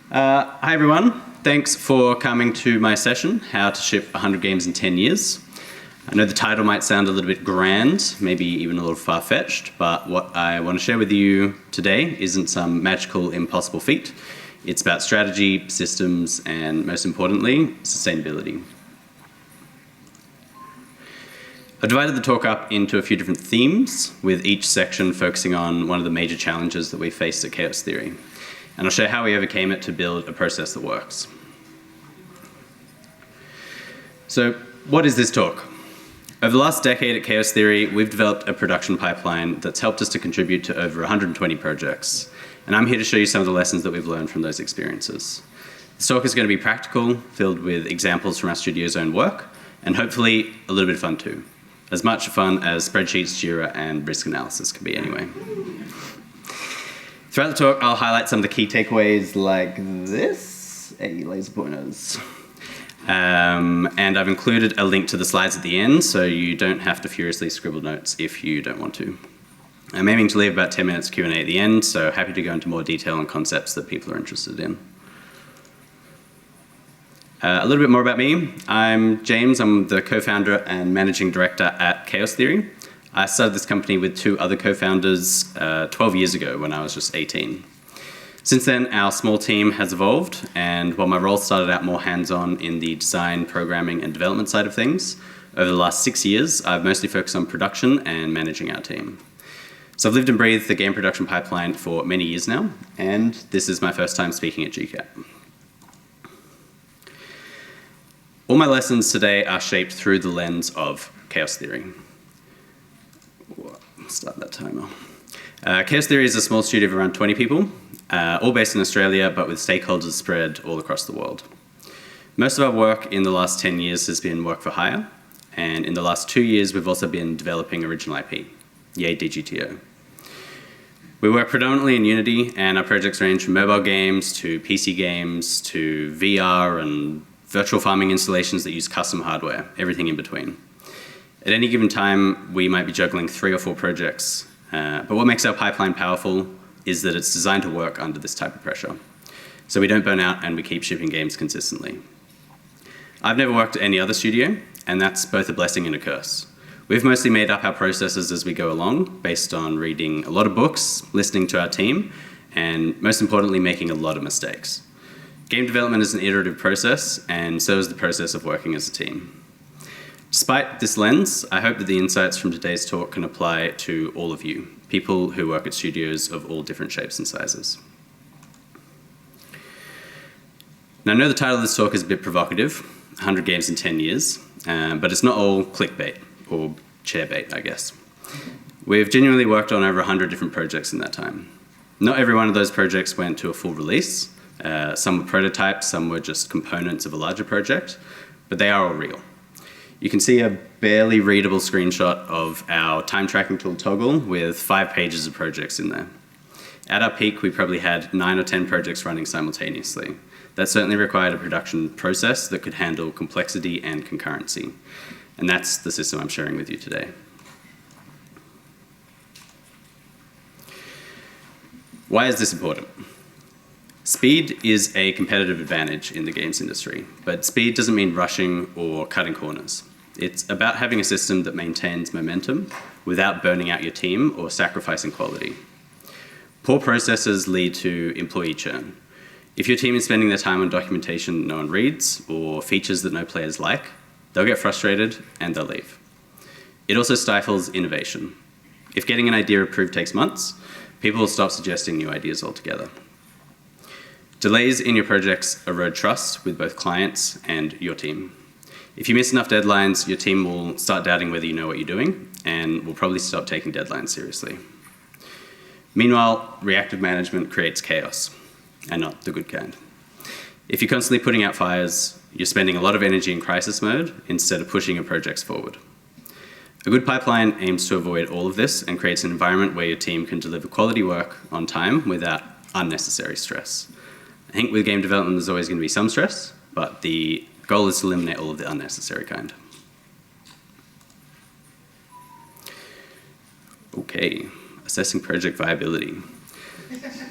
Hi everyone, thanks for coming to my session, How to Ship 100 Games in 10 Years. I know the title might sound a little bit grand, maybe even a little far-fetched, but what I want to share with you today isn't some magical, impossible feat. It's about strategy, systems, and most importantly, sustainability. I've divided the talk up into a few different themes, with each section focusing on one of the major challenges that we faced at Chaos Theory. And I'll show how we overcame it to build a process that works. So, what is this talk? Over the last decade at Chaos Theory, we've developed a production pipeline that's helped us to contribute to over 120 projects. And I'm here to show you some of the lessons that we've learned from those experiences. This talk is going to be practical, filled with examples from our studio's own work, and hopefully a little bit of fun too. As much fun as spreadsheets, Jira, and risk analysis can be anyway. Throughout the talk, I'll highlight some of the key takeaways like this, laser pointers. And I've included a link to the slides at the end, so you don't have to furiously scribble notes if you don't want to. I'm aiming to leave about 10 minutes Q&A at the end, so happy to go into more detail on concepts that people are interested in. A little bit more about me. I'm James. I'm the co-founder and managing director at Chaos Theory. I started this company with two other co-founders 12 years ago when I was just 18. Since then, our small team has evolved, and while my role started out more hands-on in the design, programming, and development side of things, over the last 6 years, I've mostly focused on production and managing our team. So I've lived and breathed the game production pipeline for many years now, and this is my first time speaking at GCAP. All my lessons today are shaped through the lens of Chaos Theory. Start that timer. Chaos Theory is a small studio of around 20 people, all based in Australia, but with stakeholders spread all across the world. Most of our work in the last 10 years has been work for hire, and in the last 2 years, we've also been developing original IP. Yay, DGTO. We work predominantly in Unity, and our projects range from mobile games to PC games to VR and virtual farming installations that use custom hardware, everything in between. At any given time, we might be juggling 3 or 4 projects, but what makes our pipeline powerful is that it's designed to work under this type of pressure. So we don't burn out and we keep shipping games consistently. I've never worked at any other studio, and that's both a blessing and a curse. We've mostly made up our processes as we go along, based on reading a lot of books, listening to our team, and most importantly, making a lot of mistakes. Game development is an iterative process, and so is the process of working as a team. Despite this lens, I hope that the insights from today's talk can apply to all of you, people who work at studios of all different shapes and sizes. Now, I know the title of this talk is a bit provocative, 100 games in 10 years, but it's not all clickbait, or chairbait, I guess. We've genuinely worked on over 100 different projects in that time. Not every one of those projects went to a full release. Some were prototypes, some were just components of a larger project, but they are all real. You can see a barely readable screenshot of our time tracking tool Toggle with 5 pages of projects in there. At our peak, we probably had 9 or 10 projects running simultaneously. That certainly required a production process that could handle complexity and concurrency. And that's the system I'm sharing with you today. Why is this important? Speed is a competitive advantage in the games industry, but speed doesn't mean rushing or cutting corners. It's about having a system that maintains momentum without burning out your team or sacrificing quality. Poor processes lead to employee churn. If your team is spending their time on documentation no one reads or features that no players like, they'll get frustrated and they'll leave. It also stifles innovation. If getting an idea approved takes months, people will stop suggesting new ideas altogether. Delays in your projects erode trust with both clients and your team. If you miss enough deadlines, your team will start doubting whether you know what you're doing and will probably stop taking deadlines seriously. Meanwhile, reactive management creates chaos, and not the good kind. If you're constantly putting out fires, you're spending a lot of energy in crisis mode instead of pushing your projects forward. A good pipeline aims to avoid all of this and creates an environment where your team can deliver quality work on time without unnecessary stress. I think with game development there's always going to be some stress, but the goal is to eliminate all of the unnecessary kind. Okay, assessing project viability.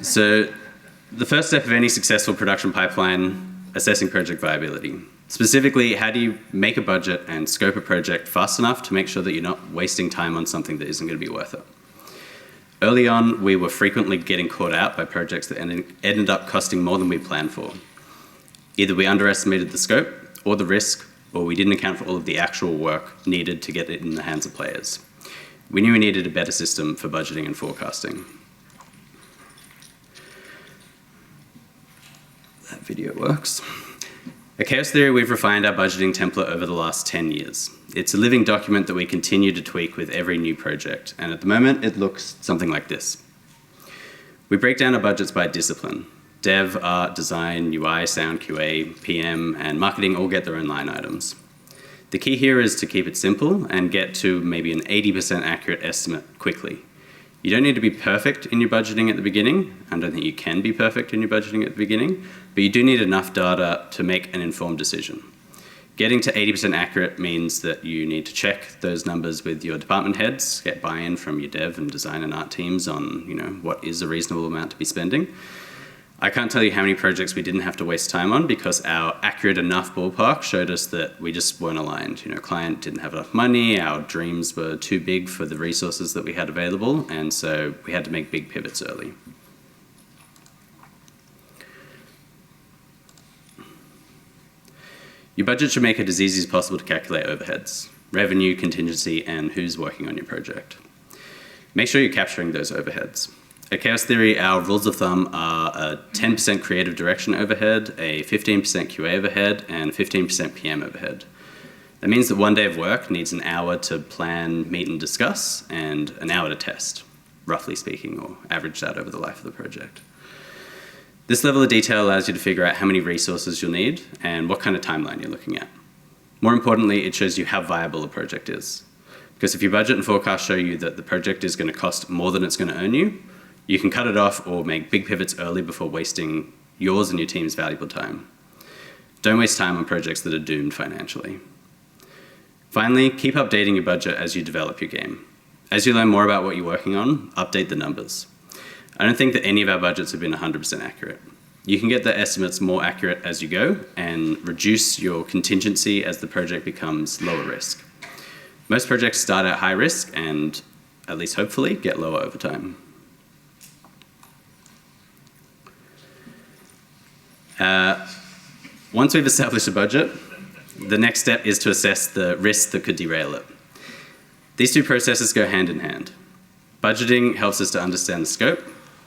So The first step of any successful production pipeline, assessing project viability. Specifically, how do you make a budget and scope a project fast enough to make sure that you're not wasting time on something that isn't going to be worth it? Early on, we were frequently getting caught out by projects that ended up costing more than we planned for. Either we underestimated the scope or the risk, or we didn't account for all of the actual work needed to get it in the hands of players. We knew we needed a better system for budgeting and forecasting. That video works. At Chaos Theory, we've refined our budgeting template over the last 10 years. It's a living document that we continue to tweak with every new project, and at the moment, it looks something like this. We break down our budgets by discipline. Dev, art, design, UI, sound, QA, PM, and marketing all get their own line items. The key here is to keep it simple and get to maybe an 80% accurate estimate quickly. You don't need to be perfect in your budgeting at the beginning. I don't think you can be perfect in your budgeting at the beginning, but you do need enough data to make an informed decision. Getting to 80% accurate means that you need to check those numbers with your department heads, get buy-in from your dev and design and art teams on, what is a reasonable amount to be spending. I can't tell you how many projects we didn't have to waste time on because our accurate enough ballpark showed us that we just weren't aligned. Client didn't have enough money, our dreams were too big for the resources that we had available, and so we had to make big pivots early. Your budget should make it as easy as possible to calculate overheads, revenue, contingency, and who's working on your project. Make sure you're capturing those overheads. At Chaos Theory, our rules of thumb are a 10% creative direction overhead, a 15% QA overhead, and 15% PM overhead. That means that one day of work needs an hour to plan, meet, and discuss, and an hour to test, roughly speaking, or average that over the life of the project. This level of detail allows you to figure out how many resources you'll need and what kind of timeline you're looking at. More importantly, it shows you how viable a project is. Because if your budget and forecast show you that the project is going to cost more than it's going to earn you, you can cut it off or make big pivots early before wasting yours and your team's valuable time. Don't waste time on projects that are doomed financially. Finally, keep updating your budget as you develop your game. As you learn more about what you're working on, update the numbers. I don't think that any of our budgets have been 100% accurate. You can get the estimates more accurate as you go and reduce your contingency as the project becomes lower risk. Most projects start at high risk and, at least hopefully, get lower over time. Once we've established a budget, the next step is to assess the risks that could derail it. These two processes go hand in hand. Budgeting helps us to understand the scope,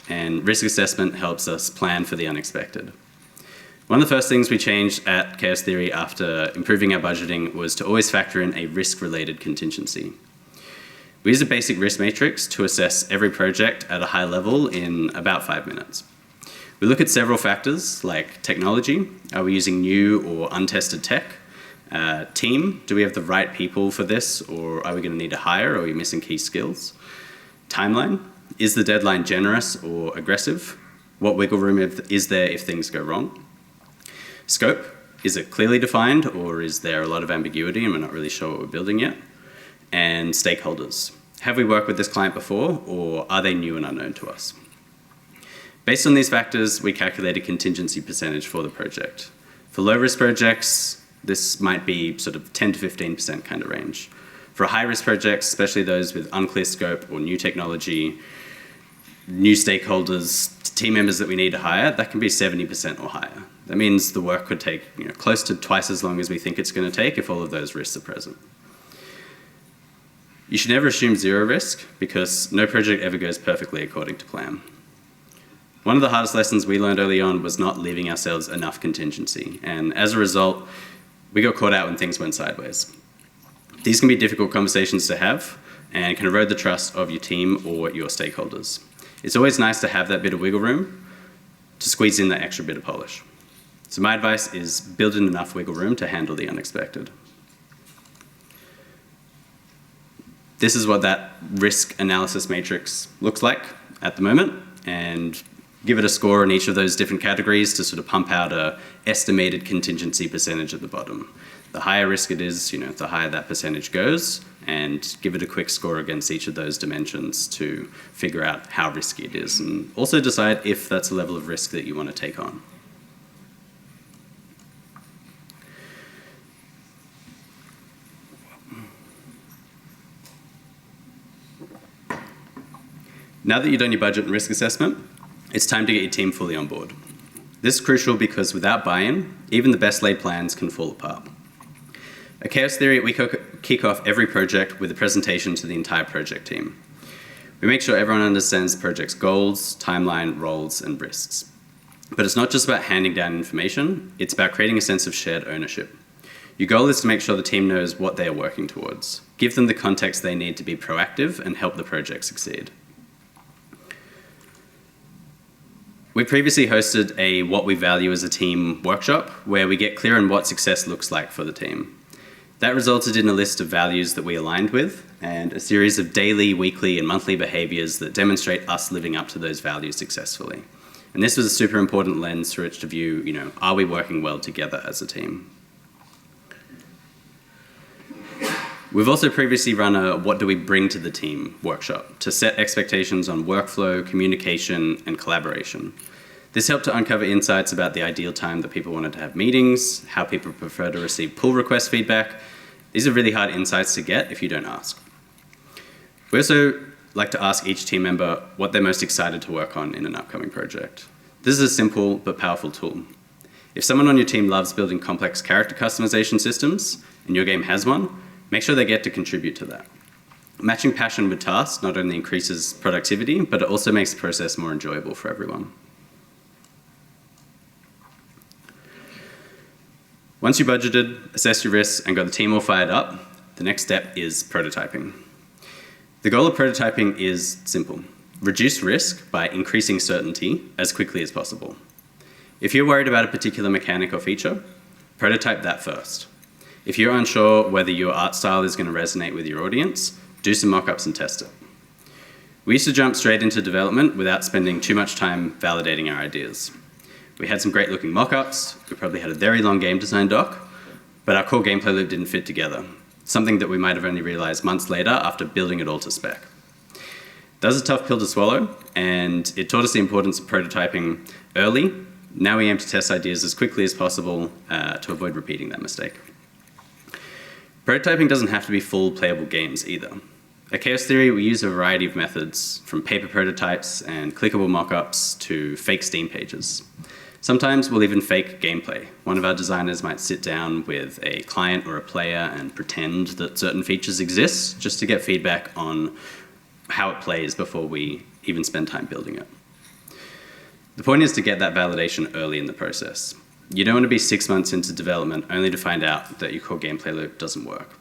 and risk assessment helps us plan for the unexpected. One of the first things we changed at Chaos Theory after improving our budgeting was to always factor in a risk-related contingency. We use a basic risk matrix to assess every project at a high level in about 5 minutes. We look at several factors like technology. Are we using new or untested tech? Team, do we have the right people for this, or are we going to need to hire, or are we missing key skills? Timeline, is the deadline generous or aggressive? What wiggle room is there if things go wrong? Scope, is it clearly defined, or is there a lot of ambiguity and we're not really sure what we're building yet? And stakeholders, have we worked with this client before, or are they new and unknown to us? Based on these factors, we calculate a contingency percentage for the project. For low-risk projects, this might be sort of 10 to 15% kind of range. For high-risk projects, especially those with unclear scope or new technology, new stakeholders, team members that we need to hire, that can be 70% or higher. That means the work could take close to twice as long as we think it's going to take if all of those risks are present. You should never assume zero risk because no project ever goes perfectly according to plan. One of the hardest lessons we learned early on was not leaving ourselves enough contingency, and as a result, we got caught out when things went sideways. These can be difficult conversations to have and can erode the trust of your team or your stakeholders. It's always nice to have that bit of wiggle room to squeeze in that extra bit of polish. So my advice is build in enough wiggle room to handle the unexpected. This is what that risk analysis matrix looks like at the moment, and give it a score in each of those different categories to sort of pump out a estimated contingency percentage at the bottom. The higher risk it is, the higher that percentage goes, and give it a quick score against each of those dimensions to figure out how risky it is, and also decide if that's a level of risk that you want to take on. Now that you've done your budget and risk assessment, it's time to get your team fully on board. This is crucial because without buy-in, even the best laid plans can fall apart. At Chaos Theory, we kick off every project with a presentation to the entire project team. We make sure everyone understands the project's goals, timeline, roles, and risks. But it's not just about handing down information, it's about creating a sense of shared ownership. Your goal is to make sure the team knows what they are working towards. Give them the context they need to be proactive and help the project succeed. We previously hosted a What We Value as a Team workshop where we get clear on what success looks like for the team. That resulted in a list of values that we aligned with and a series of daily, weekly, and monthly behaviors that demonstrate us living up to those values successfully. And this was a super important lens through which to view, are we working well together as a team? We've also previously run a What Do We Bring to the Team workshop to set expectations on workflow, communication, and collaboration. This helped to uncover insights about the ideal time that people wanted to have meetings, how people prefer to receive pull request feedback. These are really hard insights to get if you don't ask. We also like to ask each team member what they're most excited to work on in an upcoming project. This is a simple but powerful tool. If someone on your team loves building complex character customization systems, and your game has one, make sure they get to contribute to that. Matching passion with tasks not only increases productivity, but it also makes the process more enjoyable for everyone. Once you budgeted, assessed your risks, and got the team all fired up, the next step is prototyping. The goal of prototyping is simple. Reduce risk by increasing certainty as quickly as possible. If you're worried about a particular mechanic or feature, prototype that first. If you're unsure whether your art style is going to resonate with your audience, do some mock-ups and test it. We used to jump straight into development without spending too much time validating our ideas. We had some great looking mock-ups, we probably had a very long game design doc, but our core gameplay loop didn't fit together, something that we might have only realized months later after building it all to spec. That was a tough pill to swallow, and it taught us the importance of prototyping early. Now we aim to test ideas as quickly as possible to avoid repeating that mistake. Prototyping doesn't have to be full playable games either. At Chaos Theory, we use a variety of methods, from paper prototypes and clickable mock-ups to fake Steam pages. Sometimes we'll even fake gameplay. One of our designers might sit down with a client or a player and pretend that certain features exist just to get feedback on how it plays before we even spend time building it. The point is to get that validation early in the process. You don't want to be 6 months into development only to find out that your core gameplay loop doesn't work.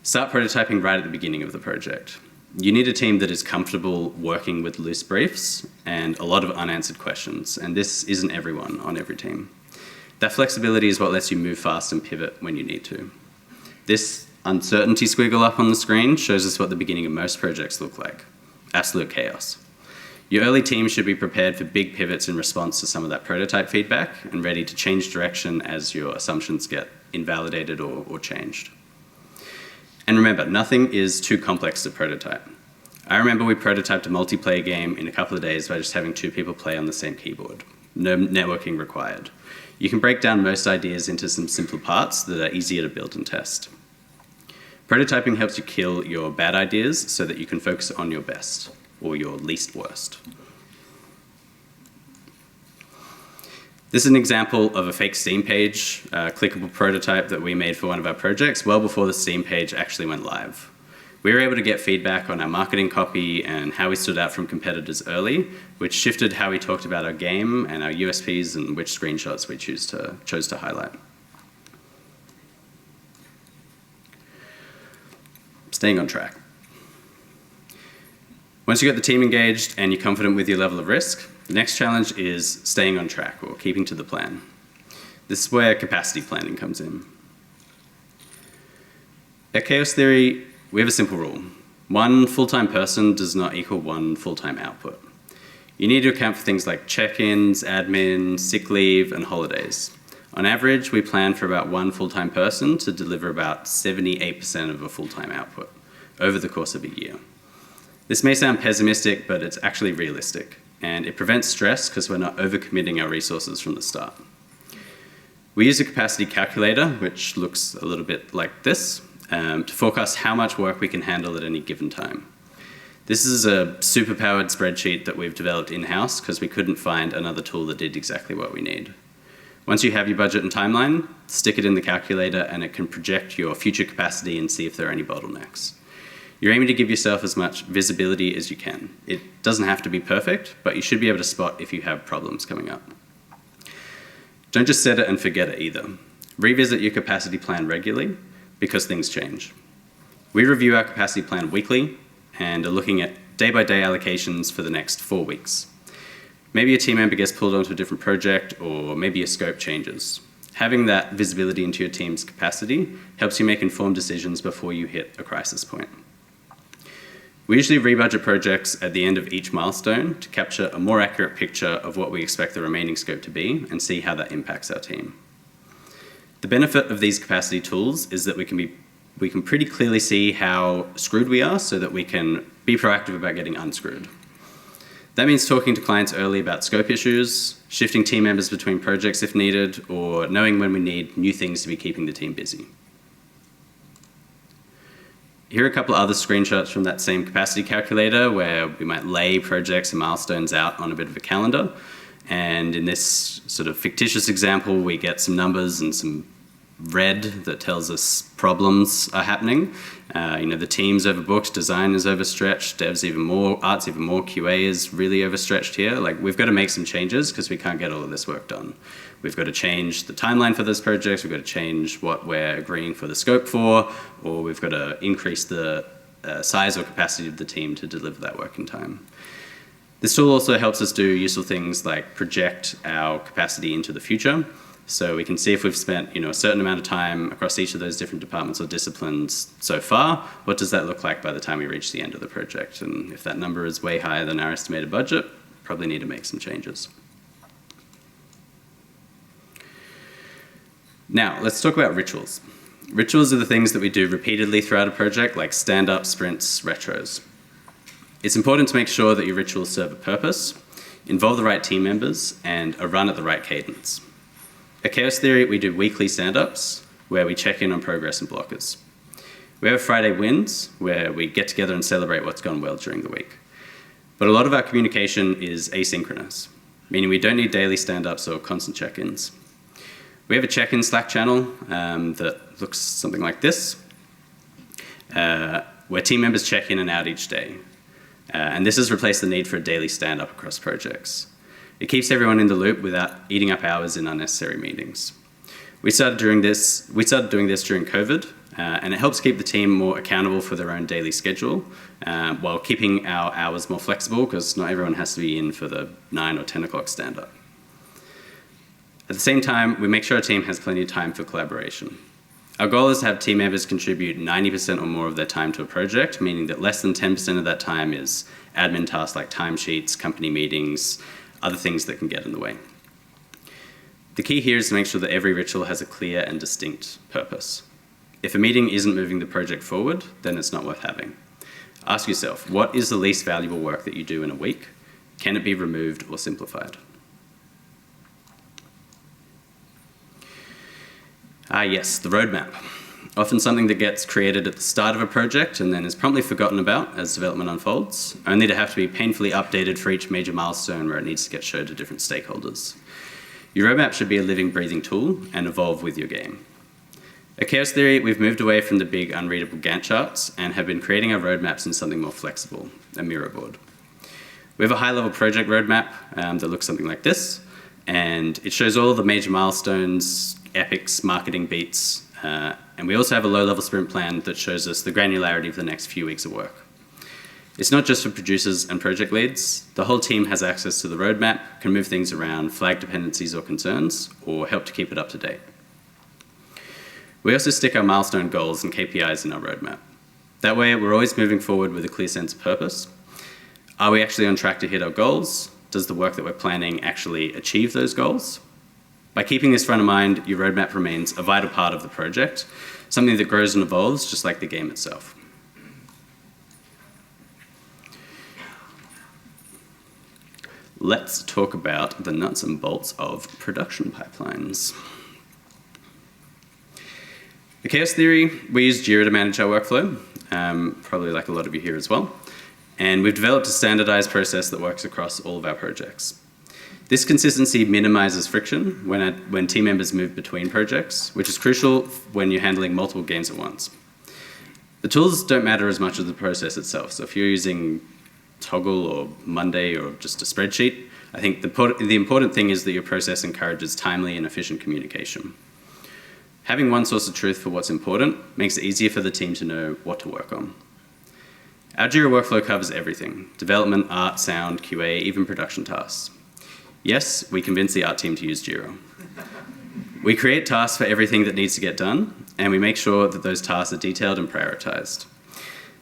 Start prototyping right at the beginning of the project. You need a team that is comfortable working with loose briefs and a lot of unanswered questions, and this isn't everyone on every team. That flexibility is what lets you move fast and pivot when you need to. This uncertainty squiggle up on the screen shows us what the beginning of most projects look like. Absolute chaos. Your early team should be prepared for big pivots in response to some of that prototype feedback and ready to change direction as your assumptions get invalidated or changed. And remember, nothing is too complex to prototype. I remember we prototyped a multiplayer game in a couple of days by just having 2 people play on the same keyboard. No networking required. You can break down most ideas into some simple parts that are easier to build and test. Prototyping helps you kill your bad ideas so that you can focus on your best, or your least worst. This is an example of a fake Steam page, clickable prototype that we made for one of our projects well before the Steam page actually went live. We were able to get feedback on our marketing copy and how we stood out from competitors early, which shifted how we talked about our game and our USPs and which screenshots we chose to highlight. Staying on track. Once you get the team engaged and you're confident with your level of risk, the next challenge is staying on track or keeping to the plan. This is where capacity planning comes in. At Chaos Theory, we have a simple rule. 1 full-time person does not equal 1 full-time output. You need to account for things like check-ins, admin, sick leave, and holidays. On average, we plan for about one full-time person to deliver about 78% of a full-time output over the course of a year. This may sound pessimistic, but it's actually realistic, and it prevents stress because we're not overcommitting our resources from the start. We use a capacity calculator, which looks a little bit like this, to forecast how much work we can handle at any given time. This is a super-powered spreadsheet that we've developed in-house because we couldn't find another tool that did exactly what we need. Once you have your budget and timeline, stick it in the calculator and it can project your future capacity and see if there are any bottlenecks. You're aiming to give yourself as much visibility as you can. It doesn't have to be perfect, but you should be able to spot if you have problems coming up. Don't just set it and forget it either. Revisit your capacity plan regularly because things change. We review our capacity plan weekly and are looking at day-by-day allocations for the next 4 weeks. Maybe a team member gets pulled onto a different project, or maybe your scope changes. Having that visibility into your team's capacity helps you make informed decisions before you hit a crisis point. We usually rebudget projects at the end of each milestone to capture a more accurate picture of what we expect the remaining scope to be and see how that impacts our team. The benefit of these capacity tools is that we can pretty clearly see how screwed we are so that we can be proactive about getting unscrewed. That means talking to clients early about scope issues, shifting team members between projects if needed, or knowing when we need new things to be keeping the team busy. Here are a couple of other screenshots from that same capacity calculator where we might lay projects and milestones out on a bit of a calendar. And in this sort of fictitious example, we get some numbers and some red that tells us problems are happening. The team's overbooked, design is overstretched, dev's even more, art's even more, QA is really overstretched here. We've got to make some changes because we can't get all of this work done. We've got to change the timeline for those projects, we've got to change what we're agreeing for the scope for, or we've got to increase the size or capacity of the team to deliver that work in time. This tool also helps us do useful things like project our capacity into the future. So we can see if we've spent a certain amount of time across each of those different departments or disciplines so far, what does that look like by the time we reach the end of the project? And if that number is way higher than our estimated budget, probably need to make some changes. Now, let's talk about rituals. Rituals are the things that we do repeatedly throughout a project, like stand-up, sprints, retros. It's important to make sure that your rituals serve a purpose, involve the right team members, and are run at the right cadence. At Chaos Theory, we do weekly stand-ups where we check in on progress and blockers. We have Friday wins where we get together and celebrate what's gone well during the week. But a lot of our communication is asynchronous, meaning we don't need daily stand-ups or constant check-ins. We have a check-in Slack channel that looks something like this, where team members check in and out each day. And this has replaced the need for a daily stand-up across projects. It keeps everyone in the loop without eating up hours in unnecessary meetings. We started doing this during COVID, and it helps keep the team more accountable for their own daily schedule, while keeping our hours more flexible, because not everyone has to be in for the 9 or 10 o'clock stand-up. At the same time, we make sure our team has plenty of time for collaboration. Our goal is to have team members contribute 90% or more of their time to a project, meaning that less than 10% of that time is admin tasks like timesheets, company meetings, other things that can get in the way. The key here is to make sure that every ritual has a clear and distinct purpose. If a meeting isn't moving the project forward, then it's not worth having. Ask yourself, what is the least valuable work that you do in a week? Can it be removed or simplified? Yes, the roadmap. Often something that gets created at the start of a project and then is promptly forgotten about as development unfolds, only to have to be painfully updated for each major milestone where it needs to get showed to different stakeholders. Your roadmap should be a living, breathing tool and evolve with your game. At Chaos Theory, we've moved away from the big, unreadable Gantt charts and have been creating our roadmaps in something more flexible, a Miro board. We have a high-level project roadmap that looks something like this, and it shows all of the major milestones, epics, marketing beats, and we also have a low-level sprint plan that shows us the granularity of the next few weeks of work. It's not just for producers and project leads. The whole team has access to the roadmap, can move things around, flag dependencies or concerns, or help to keep it up to date. We also stick our milestone goals and KPIs in our roadmap. That way, we're always moving forward with a clear sense of purpose. Are we actually on track to hit our goals? Does the work that we're planning actually achieve those goals? By keeping this front of mind, your roadmap remains a vital part of the project, something that grows and evolves just like the game itself. Let's talk about the nuts and bolts of production pipelines. The chaos theory, we use Jira to manage our workflow, probably like a lot of you here as well. And we've developed a standardized process that works across all of our projects. This consistency minimizes friction when team members move between projects, which is crucial when you're handling multiple games at once. The tools don't matter as much as the process itself. So if you're using Toggle or Monday or just a spreadsheet, I think the important thing is that your process encourages timely and efficient communication. Having one source of truth for what's important makes it easier for the team to know what to work on. Our Jira workflow covers everything: development, art, sound, QA, even production tasks. Yes, we convince the art team to use Jira. We create tasks for everything that needs to get done, and we make sure that those tasks are detailed and prioritized.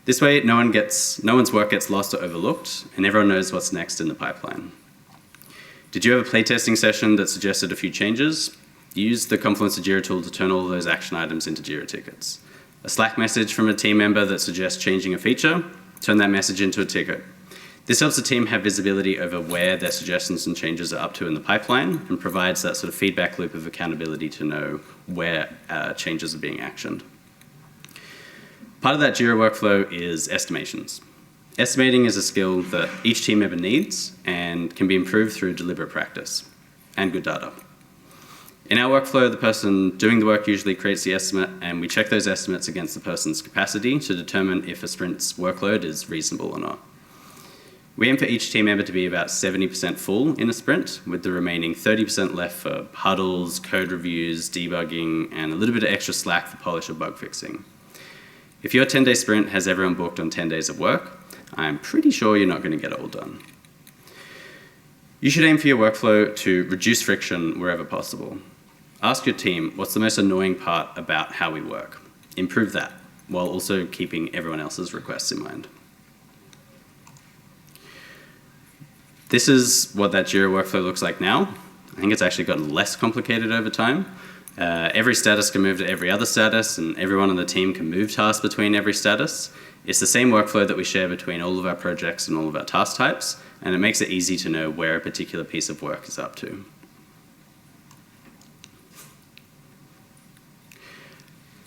This way, no one's work gets lost or overlooked, and everyone knows what's next in the pipeline. Did you have a playtesting session that suggested a few changes? Use the Confluence to Jira tool to turn all of those action items into Jira tickets. A Slack message from a team member that suggests changing a feature, turn that message into a ticket. This helps the team have visibility over where their suggestions and changes are up to in the pipeline, and provides that sort of feedback loop of accountability to know where changes are being actioned. Part of that Jira workflow is estimations. Estimating is a skill that each team member needs and can be improved through deliberate practice and good data. In our workflow, the person doing the work usually creates the estimate, and we check those estimates against the person's capacity to determine if a sprint's workload is reasonable or not. We aim for each team member to be about 70% full in a sprint, with the remaining 30% left for huddles, code reviews, debugging, and a little bit of extra slack for polish or bug fixing. If your 10-day sprint has everyone booked on 10 days of work, I'm pretty sure you're not going to get it all done. You should aim for your workflow to reduce friction wherever possible. Ask your team, what's the most annoying part about how we work? Improve that, while also keeping everyone else's requests in mind. This is what that Jira workflow looks like now. I think it's actually gotten less complicated over time. Every status can move to every other status, and everyone on the team can move tasks between every status. It's the same workflow that we share between all of our projects and all of our task types, and it makes it easy to know where a particular piece of work is up to.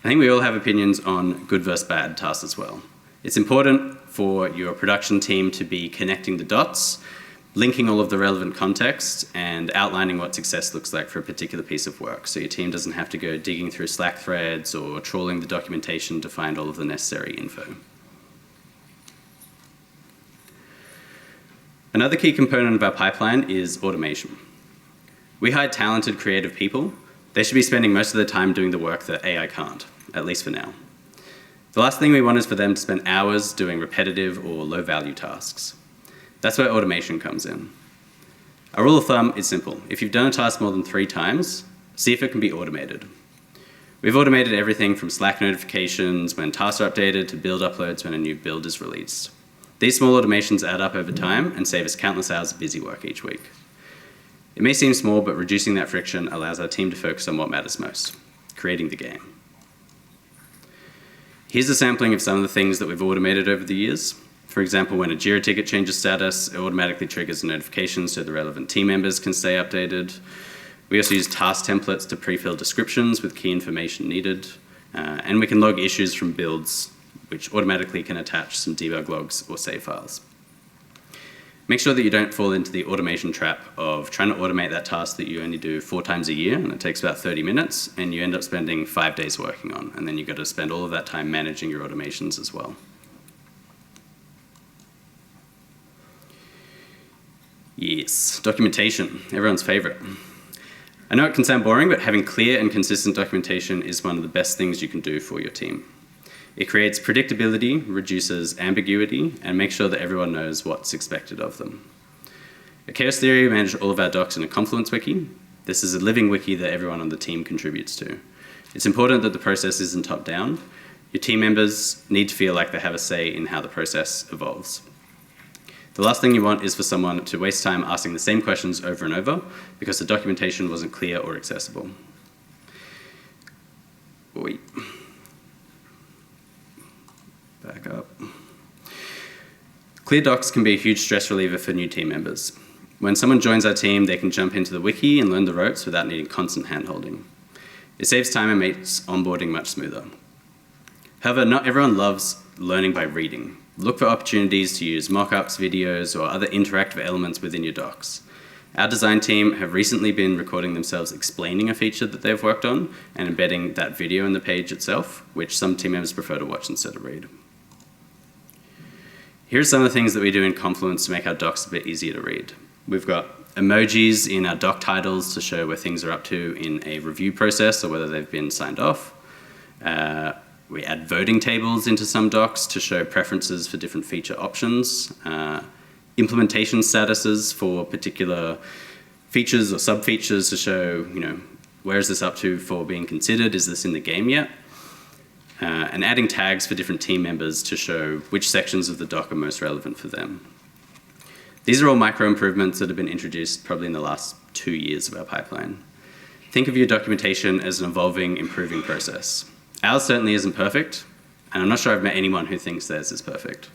I think we all have opinions on good versus bad tasks as well. It's important for your production team to be connecting the dots, linking all of the relevant context, and outlining what success looks like for a particular piece of work, so your team doesn't have to go digging through Slack threads or trawling the documentation to find all of the necessary info. Another key component of our pipeline is automation. We hire talented, creative people. They should be spending most of their time doing the work that AI can't, at least for now. The last thing we want is for them to spend hours doing repetitive or low-value tasks. That's where automation comes in. A rule of thumb is simple. If you've done a task more than 3 times, see if it can be automated. We've automated everything from Slack notifications when tasks are updated to build uploads when a new build is released. These small automations add up over time and save us countless hours of busy work each week. It may seem small, but reducing that friction allows our team to focus on what matters most: creating the game. Here's a sampling of some of the things that we've automated over the years. For example, when a Jira ticket changes status, it automatically triggers a notification so the relevant team members can stay updated. We also use task templates to pre-fill descriptions with key information needed. And we can log issues from builds, which automatically can attach some debug logs or save files. Make sure that you don't fall into the automation trap of trying to automate that task that you only do 4 times a year, and it takes about 30 minutes, and you end up spending 5 days working on, and then you've got to spend all of that time managing your automations as well. Yes, documentation, everyone's favorite. I know it can sound boring, but having clear and consistent documentation is one of the best things you can do for your team. It creates predictability, reduces ambiguity, and makes sure that everyone knows what's expected of them. At Chaos Theory, we manage all of our docs in a Confluence wiki. This is a living wiki that everyone on the team contributes to. It's important that the process isn't top-down. Your team members need to feel like they have a say in how the process evolves. The last thing you want is for someone to waste time asking the same questions over and over because the documentation wasn't clear or accessible. Wait. Back up. Clear docs can be a huge stress reliever for new team members. When someone joins our team, they can jump into the wiki and learn the ropes without needing constant hand-holding. It saves time and makes onboarding much smoother. However, not everyone loves learning by reading. Look for opportunities to use mock-ups, videos, or other interactive elements within your docs. Our design team have recently been recording themselves explaining a feature that they've worked on and embedding that video in the page itself, which some team members prefer to watch instead of read. Here's some of the things that we do in Confluence to make our docs a bit easier to read. We've got emojis in our doc titles to show where things are up to in a review process or whether they've been signed off. We add voting tables into some docs to show preferences for different feature options. Implementation statuses for particular features or sub-features to show, where is this up to for being considered? Is this in the game yet? And adding tags for different team members to show which sections of the doc are most relevant for them. These are all micro improvements that have been introduced probably in the last 2 years of our pipeline. Think of your documentation as an evolving, improving process. Ours certainly isn't perfect, and I'm not sure I've met anyone who thinks theirs is perfect.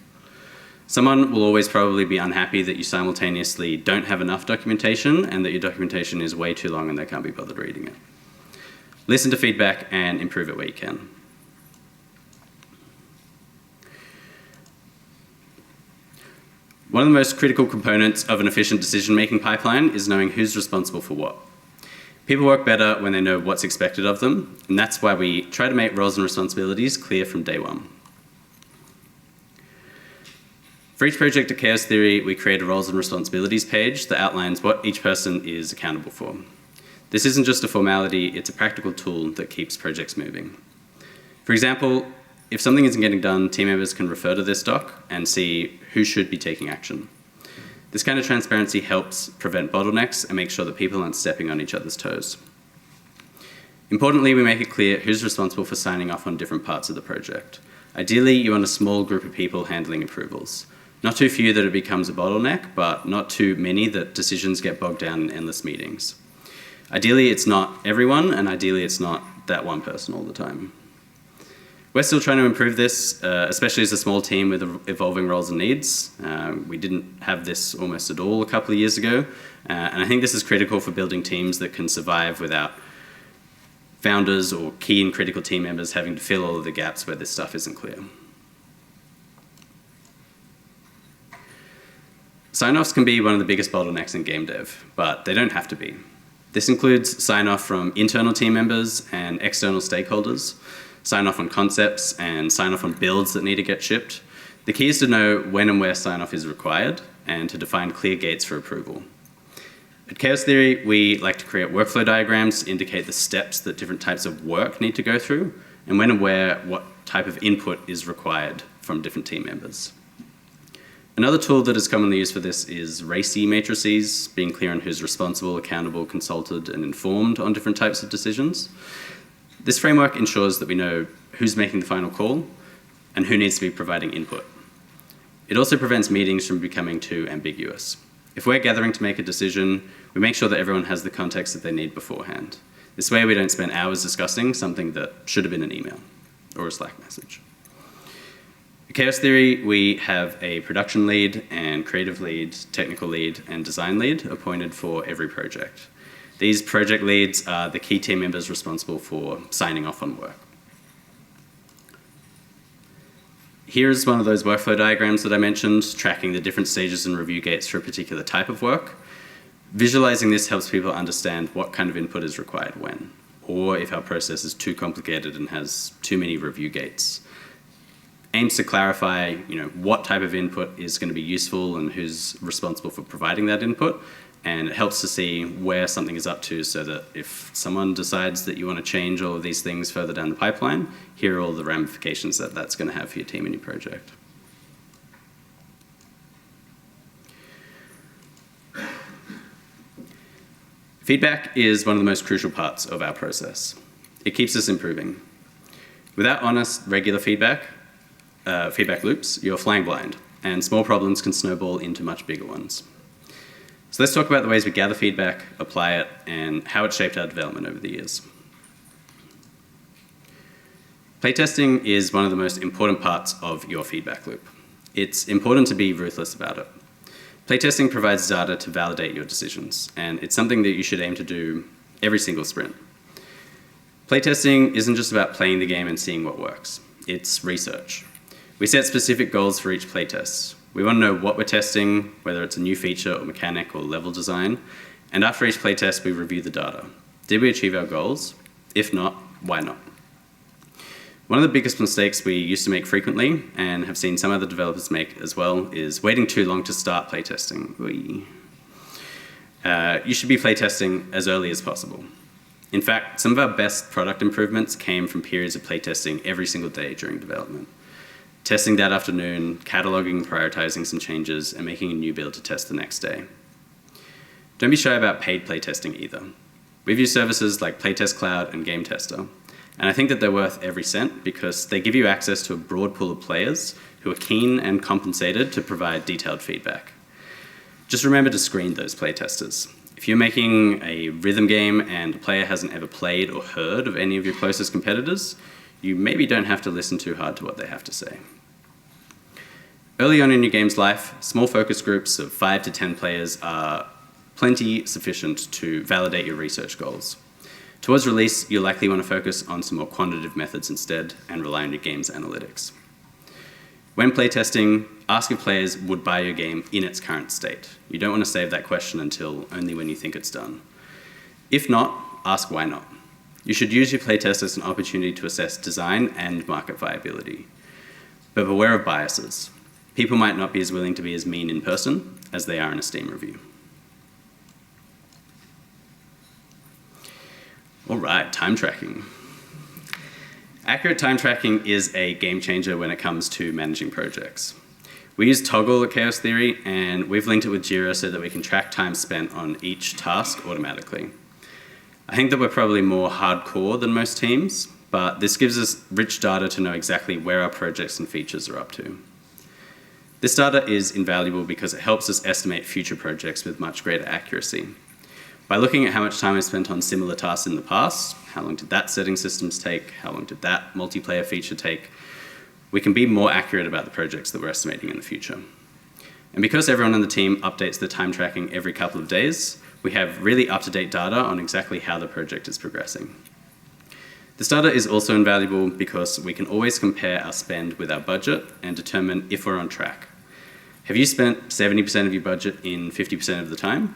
Someone will always probably be unhappy that you simultaneously don't have enough documentation and that your documentation is way too long and they can't be bothered reading it. Listen to feedback and improve it where you can. One of the most critical components of an efficient decision-making pipeline is knowing who's responsible for what. People work better when they know what's expected of them, and that's why we try to make roles and responsibilities clear from day one. For each project at Chaos Theory, we create a roles and responsibilities page that outlines what each person is accountable for. This isn't just a formality, it's a practical tool that keeps projects moving. For example, if something isn't getting done, team members can refer to this doc and see who should be taking action. This kind of transparency helps prevent bottlenecks and make sure that people aren't stepping on each other's toes. Importantly, we make it clear who's responsible for signing off on different parts of the project. Ideally, you want a small group of people handling approvals. Not too few that it becomes a bottleneck, but not too many that decisions get bogged down in endless meetings. Ideally, it's not everyone, and ideally, it's not that one person all the time. We're still trying to improve this, especially as a small team with evolving roles and needs. We didn't have this almost at all a couple of years ago, and I think this is critical for building teams that can survive without founders or key and critical team members having to fill all of the gaps where this stuff isn't clear. Sign-offs can be one of the biggest bottlenecks in game dev, but they don't have to be. This includes sign-off from internal team members and external stakeholders, sign-off on concepts, and sign-off on builds that need to get shipped. The key is to know when and where sign-off is required and to define clear gates for approval. At Chaos Theory, we like to create workflow diagrams to indicate the steps that different types of work need to go through and when and where what type of input is required from different team members. Another tool that is commonly used for this is RACI matrices, being clear on who's responsible, accountable, consulted, and informed on different types of decisions. This framework ensures that we know who's making the final call and who needs to be providing input. It also prevents meetings from becoming too ambiguous. If we're gathering to make a decision, we make sure that everyone has the context that they need beforehand. This way we don't spend hours discussing something that should have been an email or a Slack message. At Chaos Theory, we have a production lead and creative lead, technical lead, and design lead appointed for every project. These project leads are the key team members responsible for signing off on work. Here's one of those workflow diagrams that I mentioned, tracking the different stages and review gates for a particular type of work. Visualizing this helps people understand what kind of input is required when, or if our process is too complicated and has too many review gates. Aims to clarify, what type of input is going to be useful and who's responsible for providing that input. And it helps to see where something is up to so that if someone decides that you want to change all of these things further down the pipeline, here are all the ramifications that that's going to have for your team and your project. Feedback is one of the most crucial parts of our process. It keeps us improving. Without honest, regular feedback loops, you're flying blind. and small problems can snowball into much bigger ones. So let's talk about the ways we gather feedback, apply it, and how it shaped our development over the years. Playtesting is one of the most important parts of your feedback loop. It's important to be ruthless about it. Playtesting provides data to validate your decisions, and it's something that you should aim to do every single sprint. Playtesting isn't just about playing the game and seeing what works. It's research. We set specific goals for each playtest. We want to know what we're testing, whether it's a new feature or mechanic or level design, and after each playtest, we review the data. Did we achieve our goals? If not, why not? One of the biggest mistakes we used to make frequently, and have seen some other developers make as well, is waiting too long to start playtesting. You should be playtesting as early as possible. In fact, some of our best product improvements came from periods of playtesting every single day during development. Testing that afternoon, cataloging and prioritizing some changes, and making a new build to test the next day. Don't be shy about paid playtesting either. We've used services like Playtest Cloud and Game Tester, and I think that they're worth every cent because they give you access to a broad pool of players who are keen and compensated to provide detailed feedback. Just remember to screen those playtesters. If you're making a rhythm game and a player hasn't ever played or heard of any of your closest competitors, you maybe don't have to listen too hard to what they have to say. Early on in your game's life, small focus groups of 5 to 10 players are plenty sufficient to validate your research goals. Towards release, you'll likely want to focus on some more quantitative methods instead and rely on your game's analytics. When playtesting, ask if players would buy your game in its current state. You don't want to save that question until only when you think it's done. If not, ask why not. You should use your playtest as an opportunity to assess design and market viability. But beware of biases. People might not be as willing to be as mean in person as they are in a Steam review. All right, time tracking. Accurate time tracking is a game changer when it comes to managing projects. We use Toggle at Chaos Theory, and we've linked it with Jira so that we can track time spent on each task automatically. I think that we're probably more hardcore than most teams, but this gives us rich data to know exactly where our projects and features are up to. This data is invaluable because it helps us estimate future projects with much greater accuracy. By looking at how much time I spent on similar tasks in the past, how long did that setting systems take, how long did that multiplayer feature take, we can be more accurate about the projects that we're estimating in the future. And because everyone on the team updates the time tracking every couple of days, we have really up-to-date data on exactly how the project is progressing. This data is also invaluable because we can always compare our spend with our budget and determine if we're on track. Have you spent 70% of your budget in 50% of the time?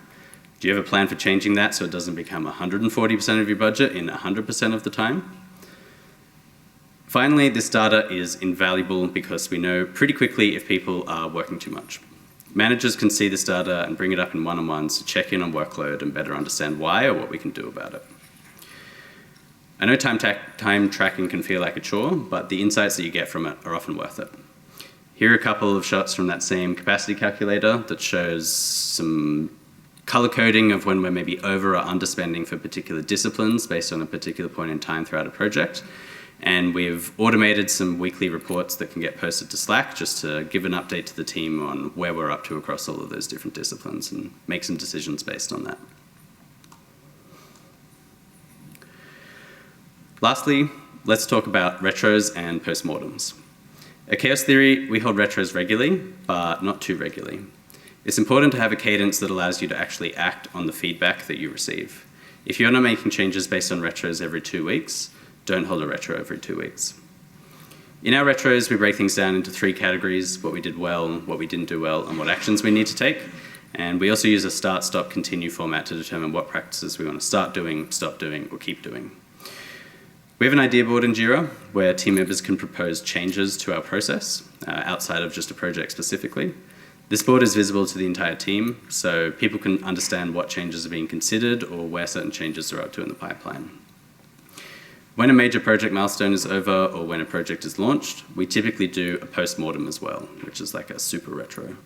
Do you have a plan for changing that so it doesn't become 140% of your budget in 100% of the time? Finally, this data is invaluable because we know pretty quickly if people are working too much. Managers can see this data and bring it up in one-on-ones to check in on workload and better understand why or what we can do about it. I know time tracking can feel like a chore, but the insights that you get from it are often worth it. Here are a couple of shots from that same capacity calculator that shows some color coding of when we're maybe over or underspending for particular disciplines based on a particular point in time throughout a project. And we've automated some weekly reports that can get posted to Slack just to give an update to the team on where we're up to across all of those different disciplines and make some decisions based on that. Lastly, let's talk about retros and postmortems. At Chaos Theory, we hold retros regularly, but not too regularly. It's important to have a cadence that allows you to actually act on the feedback that you receive. If you're not making changes based on retros every 2 weeks, don't hold a retro every 2 weeks. In our retros, we break things down into 3 categories: what we did well, what we didn't do well, and what actions we need to take. And we also use a start, stop, continue format to determine what practices we want to start doing, stop doing, or keep doing. We have an idea board in Jira where team members can propose changes to our process outside of just a project specifically. This board is visible to the entire team, so people can understand what changes are being considered or where certain changes are up to in the pipeline. When a major project milestone is over or when a project is launched, we typically do a post-mortem as well, which is like a super retro.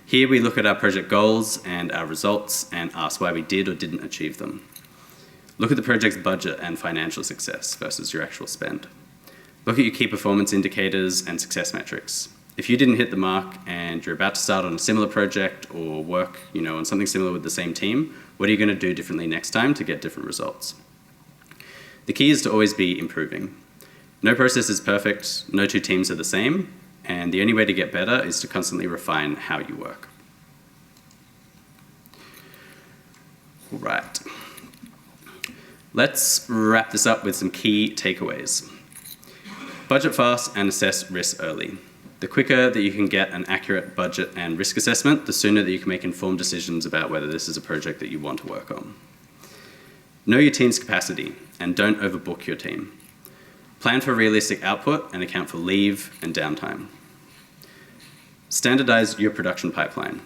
Here we look at our project goals and our results and ask why we did or didn't achieve them. Look at the project's budget and financial success versus your actual spend. Look at your key performance indicators and success metrics. If you didn't hit the mark and you're about to start on a similar project or work, on something similar with the same team, what are you going to do differently next time to get different results? The key is to always be improving. No process is perfect, no two teams are the same, and the only way to get better is to constantly refine how you work. All right. Let's wrap this up with some key takeaways. Budget fast and assess risk early. The quicker that you can get an accurate budget and risk assessment, the sooner that you can make informed decisions about whether this is a project that you want to work on. Know your team's capacity and don't overbook your team. Plan for realistic output and account for leave and downtime. Standardize your production pipeline.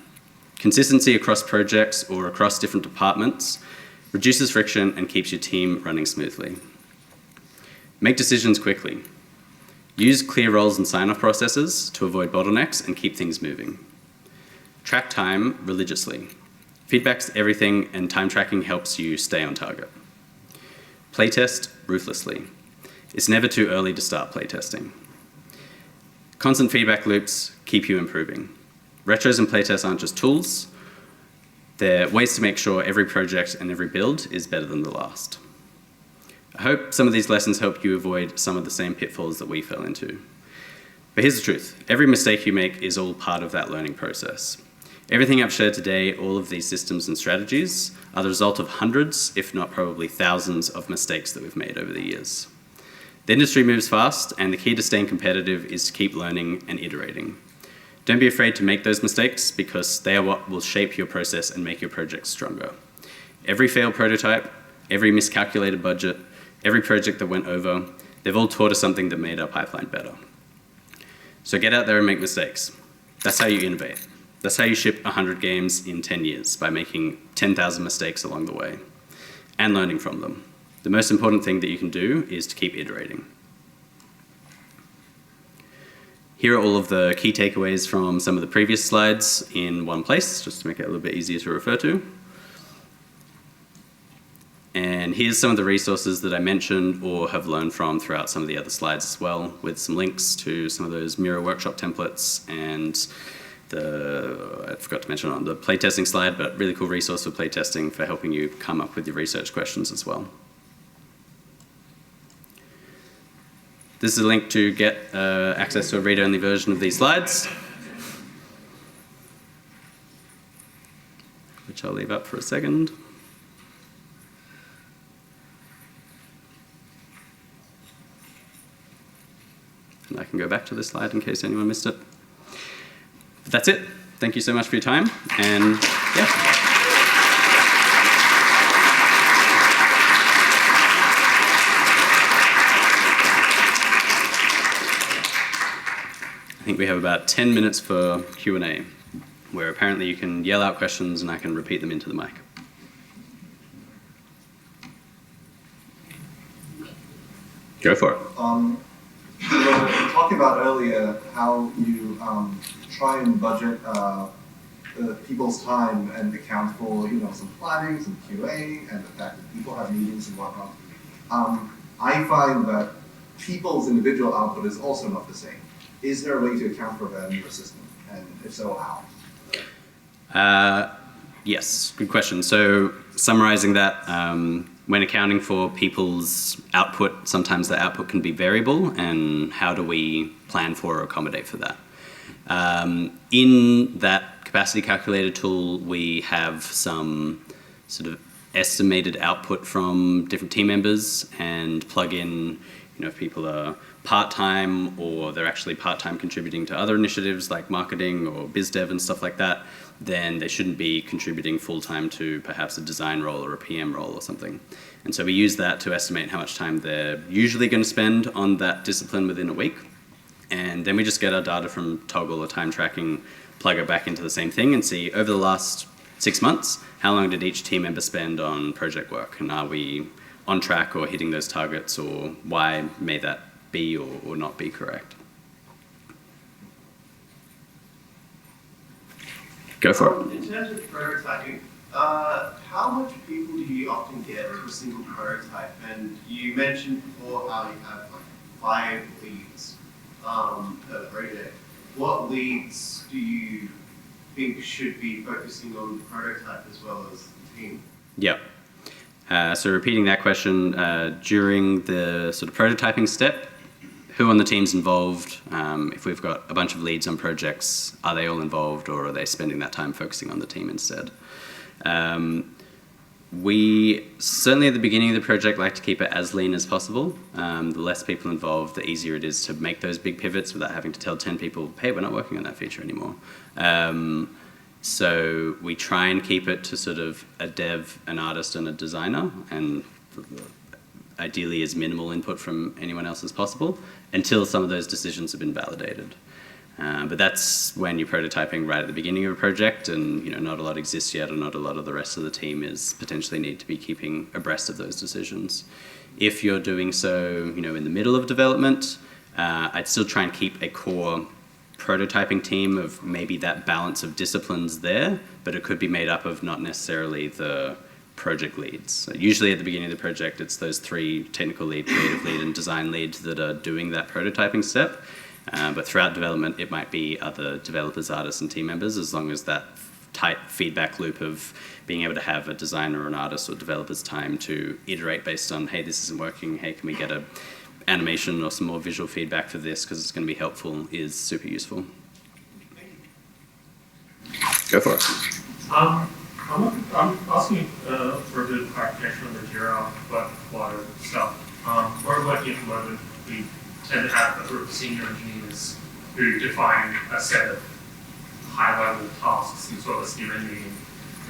Consistency across projects or across different departments reduces friction and keeps your team running smoothly. Make decisions quickly. Use clear roles and sign-off processes to avoid bottlenecks and keep things moving. Track time religiously. Feedback's everything, and time tracking helps you stay on target. Playtest ruthlessly. It's never too early to start playtesting. Constant feedback loops keep you improving. Retros and playtests aren't just tools. They're ways to make sure every project and every build is better than the last. I hope some of these lessons help you avoid some of the same pitfalls that we fell into. But here's the truth. Every mistake you make is all part of that learning process. Everything I've shared today, all of these systems and strategies, are the result of hundreds, if not probably thousands, of mistakes that we've made over the years. The industry moves fast, and the key to staying competitive is to keep learning and iterating. Don't be afraid to make those mistakes, because they are what will shape your process and make your project stronger. Every failed prototype, every miscalculated budget, every project that went over, they've all taught us something that made our pipeline better. So get out there and make mistakes. That's how you innovate. That's how you ship 100 games in 10 years, by making 10,000 mistakes along the way and learning from them. The most important thing that you can do is to keep iterating. Here are all of the key takeaways from some of the previous slides in one place, just to make it a little bit easier to refer to. And here's some of the resources that I mentioned or have learned from throughout some of the other slides as well, with some links to some of those Miro workshop templates and I forgot to mention on the playtesting slide, but really cool resource for playtesting for helping you come up with your research questions as well. This is a link to get access to a read-only version of these slides, which I'll leave up for a second. And I can go back to this slide in case anyone missed it. But that's it. Thank you so much for your time, and yeah. I think we have about 10 minutes for Q&A, where apparently you can yell out questions and I can repeat them into the mic. Go for it. You were talking about earlier how you try and budget people's time and account for some planning, some QA, and the fact that people have meetings and whatnot. I find that people's individual output is also not the same. Is there a way to account for that in your system? And if so, how? Yes, good question. So summarizing that, when accounting for people's output, sometimes the output can be variable, and how do we plan for or accommodate for that? In that capacity calculator tool, we have some sort of estimated output from different team members and plug in, if people are part-time or they're actually part-time contributing to other initiatives like marketing or biz dev and stuff like that, then they shouldn't be contributing full-time to perhaps a design role or a PM role or something. And so we use that to estimate how much time they're usually going to spend on that discipline within a week. And then we just get our data from Toggle or time tracking, plug it back into the same thing and see over the last 6 months, how long did each team member spend on project work? And are we on track or hitting those targets, or why may that be or not be correct? Go for it. In terms of prototyping, how much people do you often get to a single prototype? And you mentioned before how you have like 5 leads per project. what leads do you think should be focusing on the prototype as well as the team? Yep. So repeating that question, during the sort of prototyping step, who on the team's involved? If we've got a bunch of leads on projects, are they all involved, or are they spending that time focusing on the team instead? We certainly at the beginning of the project like to keep it as lean as possible. The less people involved, the easier it is to make those big pivots without having to tell 10 people, hey, we're not working on that feature anymore. So we try and keep it to sort of a dev, an artist, and a designer, and ideally as minimal input from anyone else as possible until some of those decisions have been validated. But that's when you're prototyping right at the beginning of a project, and not a lot exists yet, or not a lot of the rest of the team is potentially need to be keeping abreast of those decisions. If you're doing so, in the middle of development, I'd still try and keep a core prototyping team of maybe that balance of disciplines there, but it could be made up of not necessarily the project leads. So usually at the beginning of the project, it's those three: technical lead, creative lead, and design lead that are doing that prototyping step. But throughout development, it might be other developers, artists, and team members, as long as that tight feedback loop of being able to have a designer or an artist or developer's time to iterate based on, hey, this isn't working, hey, can we get a animation or some more visual feedback for this because it's going to be helpful, is super useful. Go for it. I'm asking for a bit of clarification on the Jira workflow stuff. Where we're working at the moment, we tend to have a group of senior engineers who define a set of high-level tasks in sort of a steering meeting.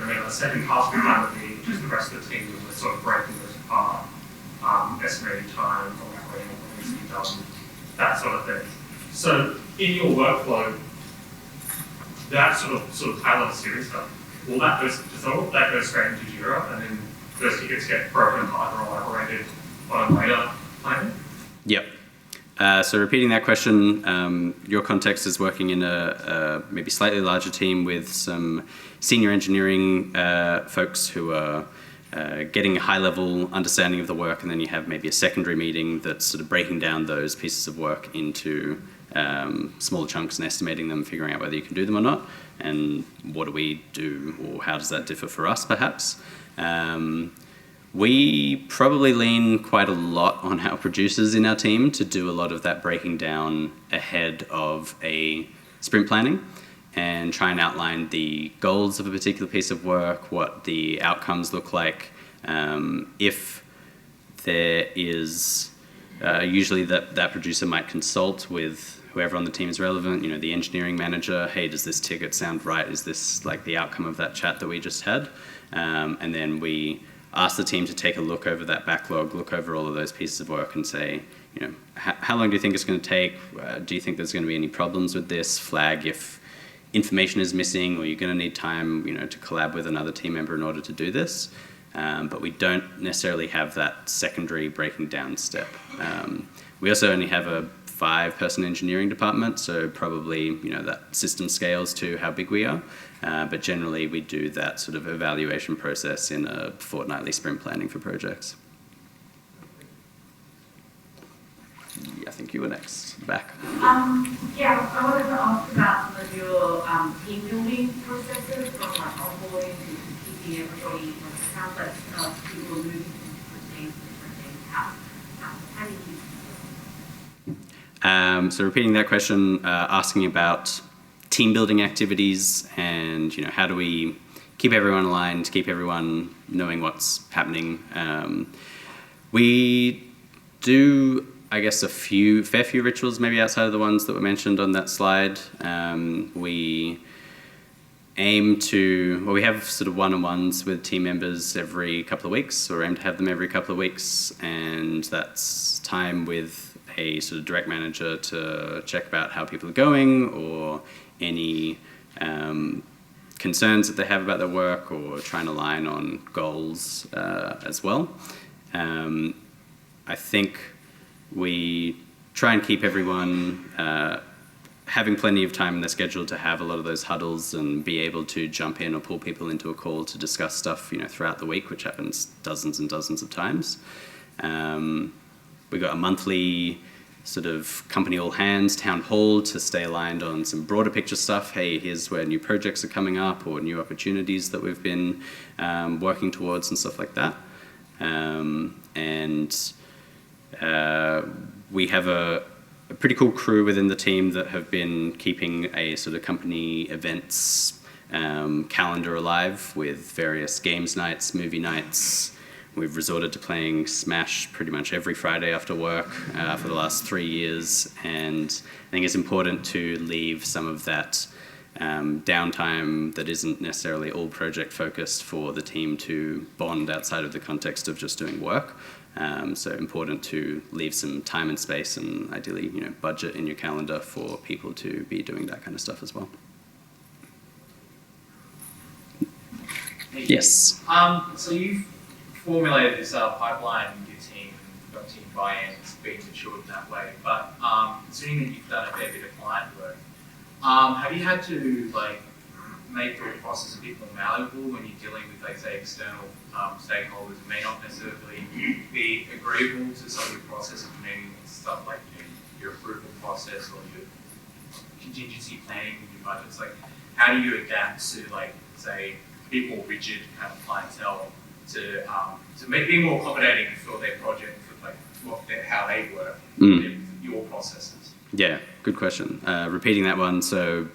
And then a second task we have at the meeting, which is the rest of the team, and we're sort of breaking those apart, estimating time, collaborating on what needs to be done, that sort of thing. So in your workflow, that sort of high-level steering stuff, does all of that go straight into Jira, and then those tickets get broken apart or elaborated on a later plan? Yep. So repeating that question, your context is working in a maybe slightly larger team with some senior engineering folks who are getting a high-level understanding of the work, and then you have maybe a secondary meeting that's sort of breaking down those pieces of work into smaller chunks and estimating them, figuring out whether you can do them or not, and what do we do, or how does that differ for us, perhaps. We probably lean quite a lot on our producers in our team to do a lot of that breaking down ahead of a sprint planning and try and outline the goals of a particular piece of work, what the outcomes look like. If there is, usually that producer might consult with whoever on the team is relevant, the engineering manager, hey, does this ticket sound right? Is this like the outcome of that chat that we just had? And then we ask the team to take a look over that backlog, look over all of those pieces of work and say, how long do you think it's going to take? Do you think there's going to be any problems with this? Flag if information is missing, or you're going to need time, to collab with another team member in order to do this. But we don't necessarily have that secondary breaking down step. We also only have a 5-person engineering department, so probably that system scales to how big we are. But generally, we do that sort of evaluation process in a fortnightly sprint planning for projects. Yeah, I think you were next. Back. Yeah, I wanted to ask about some of your team building processes, from like onboarding to keeping everybody. It sounds like people are moving from different teams to different teams. How do you keep So repeating that question, asking about team building activities and how do we keep everyone aligned, keep everyone knowing what's happening. We do, I guess, a fair few rituals maybe outside of the ones that were mentioned on that slide. We aim to, we have sort of one-on-ones with team members every couple of weeks, or aim to have them every couple of weeks, and that's time with a sort of direct manager to check about how people are going, or any concerns that they have about their work, or try and align on goals as well. I think we try and keep everyone having plenty of time in their schedule to have a lot of those huddles and be able to jump in or pull people into a call to discuss stuff, throughout the week, which happens dozens and dozens of times. We got a monthly sort of company all hands, town hall, to stay aligned on some broader picture stuff. Hey, here's where new projects are coming up or new opportunities that we've been working towards and stuff like that. We have a pretty cool crew within the team that have been keeping a sort of company events calendar alive with various games nights, movie nights. We've resorted to playing Smash pretty much every Friday after work for the last 3 years, and I think it's important to leave some of that downtime that isn't necessarily all project focused for the team to bond outside of the context of just doing work. So important to leave some time and space, and ideally, budget in your calendar for people to be doing that kind of stuff as well. Yes. So you've formulated this pipeline with your team, got team buy-in, it's been matured in that way. But assuming that you've done a fair bit of client work, have you had to make the process a bit more malleable when you're dealing with, say, external stakeholders who may not necessarily be agreeable to some of your process, maybe stuff like your approval process or your contingency planning with your budgets? How do you adapt to, say, a bit more rigid kind of clientele to be more accommodating for their project, for how they work, with your processes? Yeah, good question. Repeating that one, so,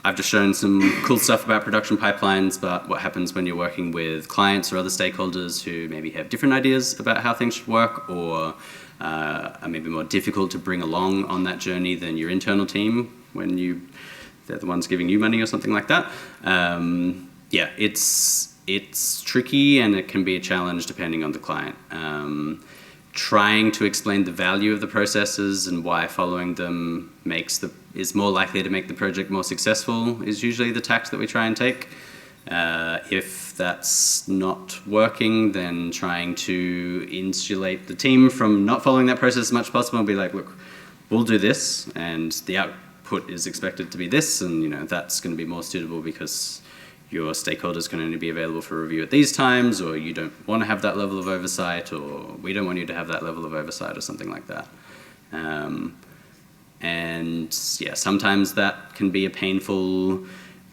I've just shown some cool stuff about production pipelines, but what happens when you're working with clients or other stakeholders who maybe have different ideas about how things should work, or are maybe more difficult to bring along on that journey than your internal team when they're the ones giving you money or something like that. Yeah, it's tricky, and it can be a challenge depending on the client. Trying to explain the value of the processes and why following them is more likely to make the project more successful is usually the tact that we try and take. If that's not working, then trying to insulate the team from not following that process as much as possible and be like, look, we'll do this, and the output is expected to be this, and that's going to be more suitable because your stakeholders can only be available for review at these times, or you don't want to have that level of oversight, or we don't want you to have that level of oversight, or something like that. And yeah, sometimes that can be a painful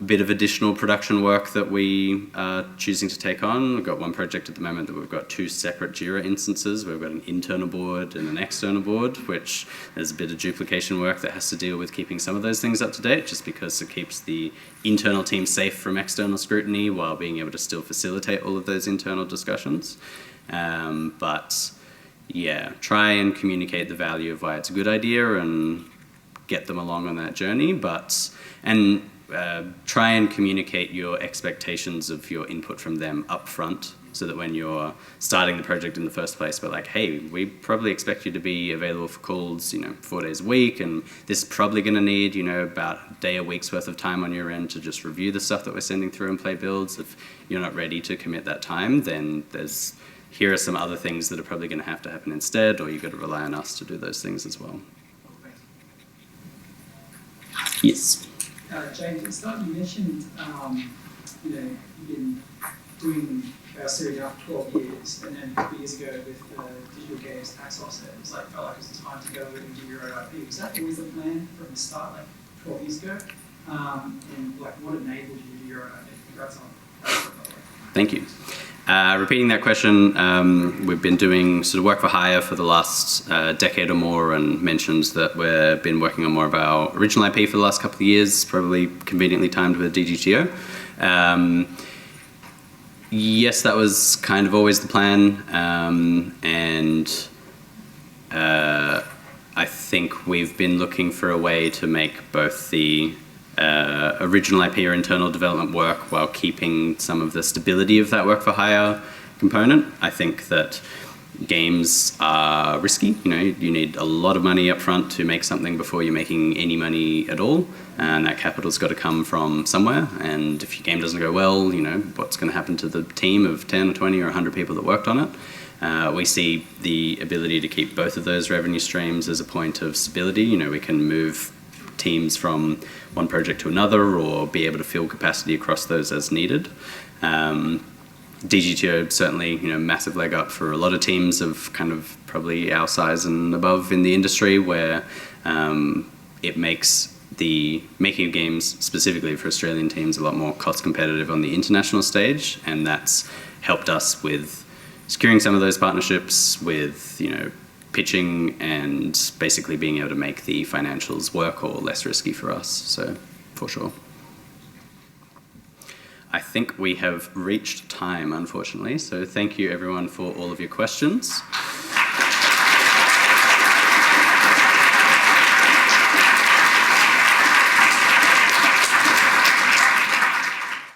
bit of additional production work that we are choosing to take on. We've got one project at the moment that we've got 2 separate Jira instances. We've got an internal board and an external board, which there's a bit of duplication work that has to deal with keeping some of those things up to date, just because it keeps the internal team safe from external scrutiny while being able to still facilitate all of those internal discussions. But yeah, try and communicate the value of why it's a good idea and get them along on that journey, and try and communicate your expectations of your input from them up front, so that when you're starting the project in the first place, we're like, hey, we probably expect you to be available for calls 4 days a week, and this is probably going to need about a day a week's worth of time on your end to just review the stuff that we're sending through and play builds. If you're not ready to commit that time, then here are some other things that are probably going to have to happen instead, or you've got to rely on us to do those things as well. Yes. James, at the start you mentioned, you've been doing Series up 12 years, and then a couple of years ago with the digital games tax offset, it felt like it was time to go and do your own IP. Was that always the plan from the start, 12 years ago? And what enabled you to do your own IP? Congrats on that. Thank you. Repeating that question, we've been doing sort of work for hire for the last decade or more, and mentioned that we've been working on more of our original IP for the last couple of years, probably conveniently timed with DGTO. Yes, that was kind of always the plan, and I think we've been looking for a way to make both the original IP or internal development work while keeping some of the stability of that work for hire component. I think that games are risky. You need a lot of money up front to make something before you're making any money at all, and that capital's got to come from somewhere. And if your game doesn't go well, what's going to happen to the team of 10 or 20 or 100 people that worked on it? We see the ability to keep both of those revenue streams as a point of stability. We can move teams from one project to another, or be able to fill capacity across those as needed. DGTO certainly, massive leg up for a lot of teams of kind of probably our size and above in the industry, where it makes the making of games specifically for Australian teams a lot more cost competitive on the international stage, and that's helped us with securing some of those partnerships, with pitching and basically being able to make the financials work or less risky for us. So for sure. I think we have reached time, unfortunately, so thank you everyone for all of your questions.